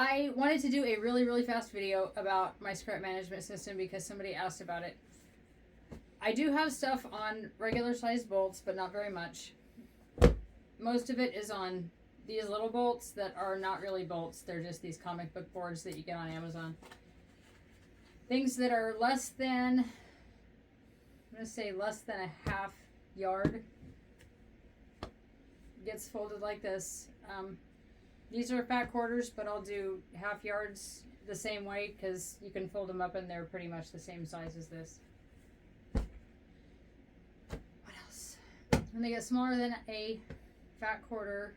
I wanted to do a really, really fast video about my scrap management system because somebody asked about it. I do have stuff on regular sized bolts, but not very much. Most of it is on these little bolts that are not really bolts. They're just these comic book boards that you get on Amazon. Things that are less than, I'm going to say less than a half yard. Gets folded like this. These are fat quarters, but I'll do half yards the same way because you can fold them up and they're pretty much the same size as this. What else? When they get smaller than a fat quarter,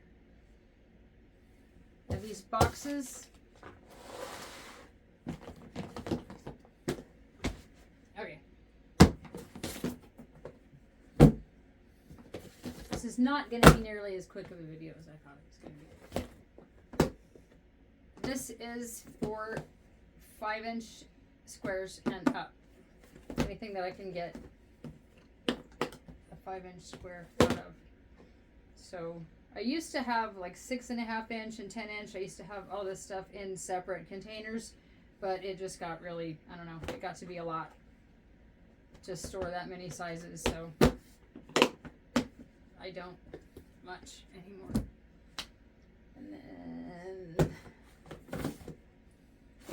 I have these boxes. Okay. This is not going to be nearly as quick of a video as I thought it was going to be. This is for 5-inch squares and up. Anything that I can get a 5-inch square out of. So I used to have like 6.5-inch and 10-inch. I used to have all this stuff in separate containers, but it just got really, I don't know, it got to be a lot to store that many sizes, so I don't much anymore. And then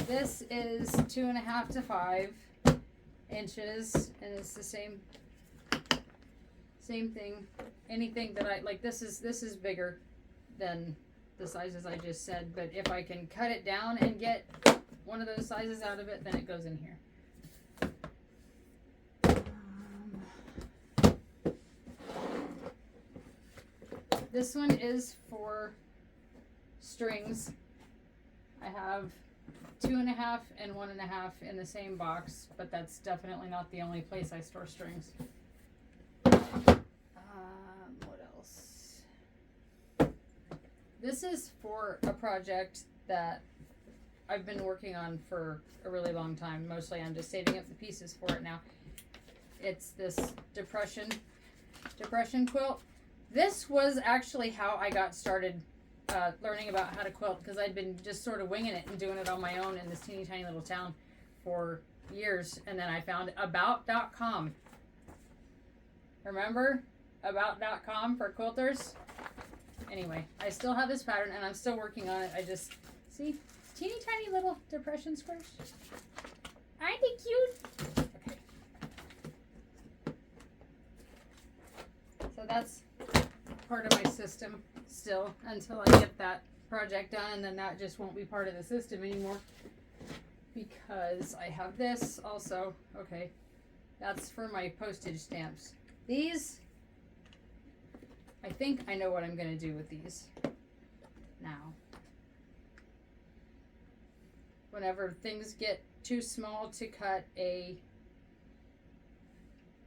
this is 2.5 to 5 inches, and it's the same thing. Anything that I like, this is bigger than the sizes I just said, but if I can cut it down and get one of those sizes out of it, then it goes in here. This one is for strings. I have 2.5 and 1.5 in the same box, but that's definitely not the only place I store strings. What else? This is for a project that I've been working on for a really long time. Mostly I'm just saving up the pieces for it now. It's this depression quilt. This was actually how I got started learning about how to quilt, because I'd been just sort of winging it and doing it on my own in this teeny tiny little town for years, and then I found about.com. Remember about.com for quilters? Anyway, I still have this pattern and I'm still working on it. I just, see, teeny tiny little depression squares. Aren't they cute? Okay. So that's part of my system still until I get that project done, and then that just won't be part of the system anymore because I have this also. Okay, that's for my postage stamps. These, I think I know what I'm going to do with these now. Whenever things get too small to cut a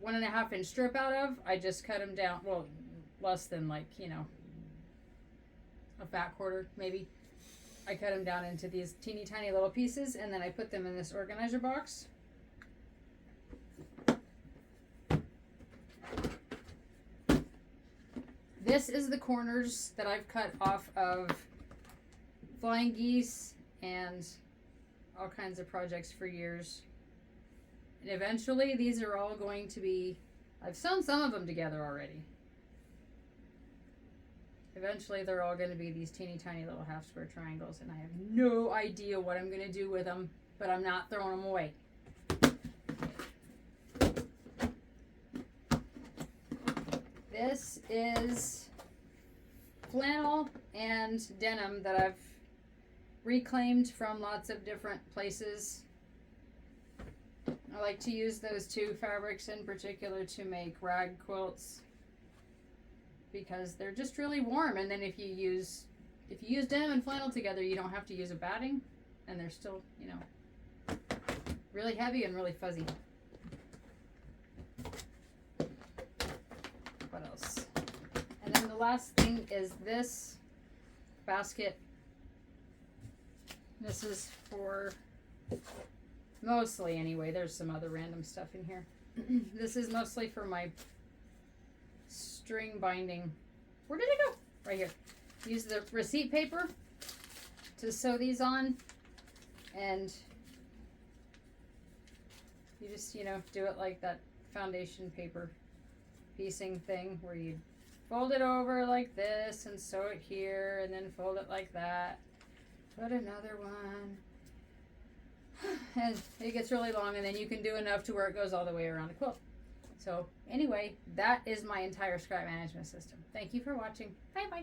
1.5-inch strip out of, I just cut them down, well, less than, like, you know, a fat quarter maybe. I cut them down into these teeny tiny little pieces, and then I put them in this organizer box. This is the corners that I've cut off of flying geese and all kinds of projects for years. And eventually these are all going to be, I've sewn some of them together already. Eventually they're all going to be these teeny tiny little half square triangles, and I have no idea what I'm going to do with them, but I'm not throwing them away. This is flannel and denim that I've reclaimed from lots of different places. I like to use those two fabrics in particular to make rag quilts because they're just really warm, and then if you use denim and flannel together, you don't have to use a batting, and they're still, you know, really heavy and really fuzzy. What else? And then the last thing is this basket. This is for, mostly anyway, there's some other random stuff in here. This is mostly for my string binding. Where did it go? Right here. Use the receipt paper to sew these on, and you just, you know, do it like that foundation paper piecing thing where you fold it over like this and sew it here, and then fold it like that. Put another one. And it gets really long, and then you can do enough to where it goes all the way around the quilt. So anyway, that is my entire scrap management system. Thank you for watching. Bye bye.